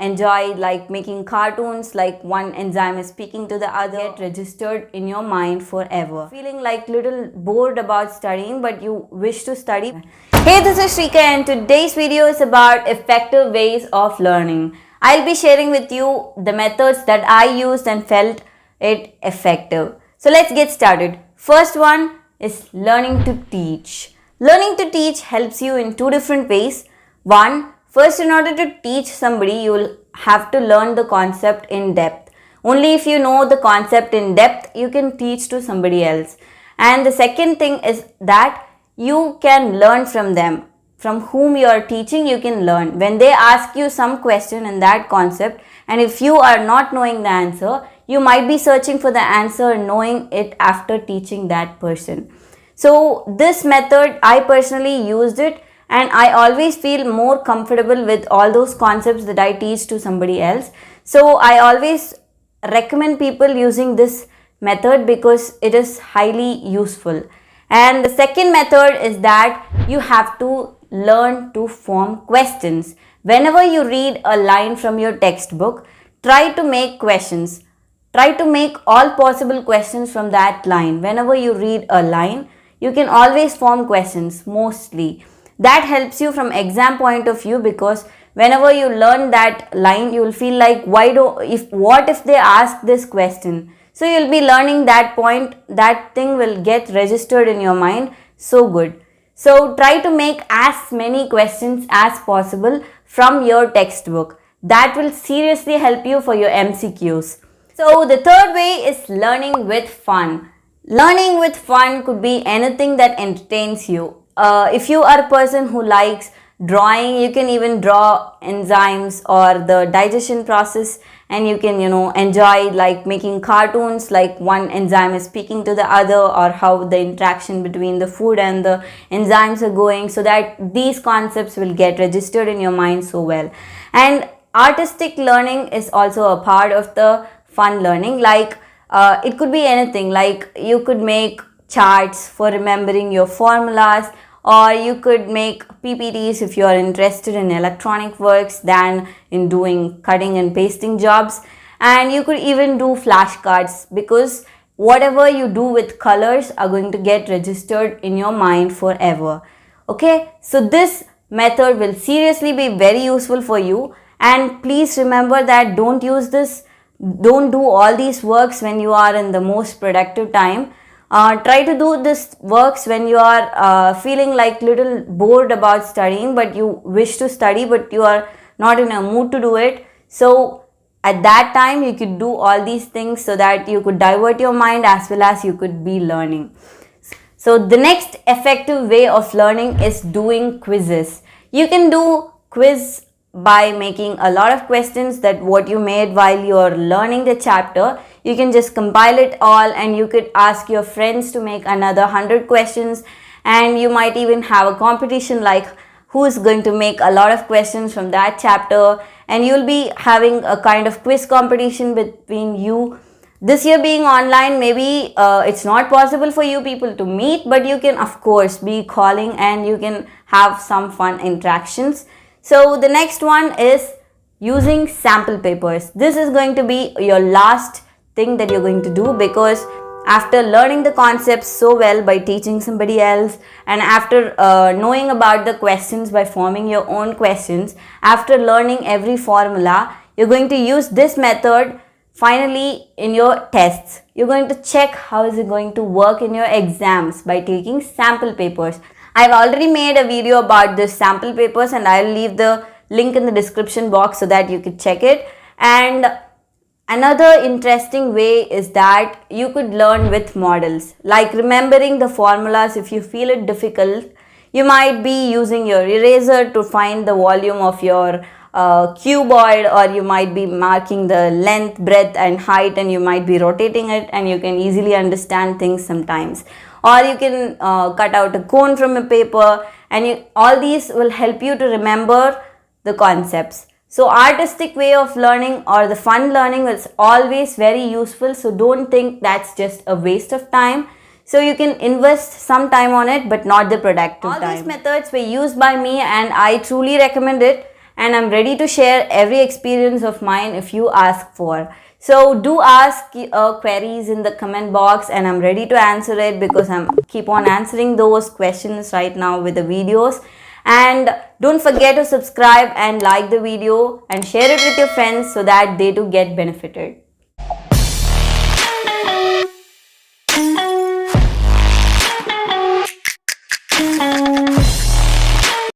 enjoy like making cartoons, like one enzyme is speaking to the other, get registered in your mind forever. Feeling like little bored about studying but you wish to study. Hey, this is Srika and today's video is about effective ways of learning. I'll be sharing with you the methods that I used and felt it effective. So let's get started. First one is learning to teach. Learning to teach helps you in two different ways. One, first, in order to teach somebody, you will have to learn the concept in depth. Only if you know the concept in depth, you can teach to somebody else. And the second thing is that you can learn from them. From whom you are teaching, you can learn. When they ask you some question in that concept, and if you are not knowing the answer, you might be searching for the answer knowing it after teaching that person. So this method, I personally used it and I always feel more comfortable with all those concepts that I teach to somebody else. So I always recommend people using this method because it is highly useful. And the second method is that you have to learn to form questions. Whenever you read a line from your textbook, try to make questions. Try to make all possible questions from that line. Whenever you read a line, you can always form questions mostly. That helps you from exam point of view because whenever you learn that line, you will feel like what if they ask this question? So you'll be learning that point, that thing will get registered in your mind so good. So try to make as many questions as possible from your textbook. That will seriously help you for your MCQs. So the third way is learning with fun. Learning with fun could be anything that entertains you. If you are a person who likes drawing, you can even draw enzymes or the digestion process, and you can enjoy like making cartoons, like one enzyme is speaking to the other, or how the interaction between the food and the enzymes are going, so that these concepts will get registered in your mind so well. And artistic learning is also a part of the fun learning. Like it could be anything, like you could make charts for remembering your formulas, or you could make PPTs if you are interested in electronic works than in doing cutting and pasting jobs. And you could even do flashcards because whatever you do with colors are going to get registered in your mind forever. Okay, so this method will seriously be very useful for you. And please remember that don't do all these works when you are in the most productive time. Try to do this works when you are feeling like little bored about studying but you wish to study but you are not in a mood to do it. So at that time you could do all these things so that you could divert your mind as well as you could be learning. So the next effective way of learning is doing quizzes. You can do quiz by making a lot of questions that what you made while you're learning the chapter. You can just compile it all and you could ask your friends to make another 100 questions, and you might even have a competition like who is going to make a lot of questions from that chapter, and you'll be having a kind of quiz competition between you. This year being online, maybe it's not possible for you people to meet, but you can of course be calling and you can have some fun interactions. So the next one is using sample papers. This is going to be your last thing that you're going to do, because after learning the concepts so well by teaching somebody else, and after knowing about the questions by forming your own questions, after learning every formula, you're going to use this method finally in your tests. You're going to check how is it going to work in your exams by taking sample papers. I've already made a video about this sample papers and I'll leave the link in the description box so that you could check it. And another interesting way is that you could learn with models, like remembering the formulas. If you feel it difficult, you might be using your eraser to find the volume of your cuboid, or you might be marking the length, breadth and height, and you might be rotating it, and you can easily understand things sometimes. Or you can cut out a cone from a paper, and all these will help you to remember the concepts. So artistic way of learning or the fun learning is always very useful. So don't think that's just a waste of time. So you can invest some time on it, but not the productive time. All these methods were used by me and I truly recommend it. and I'm ready to share every experience of mine if you ask for. So do ask queries in the comment box, and I'm ready to answer it because I'm keep on answering those questions right now with the videos. And don't forget to subscribe and like the video and share it with your friends so that they too get benefited.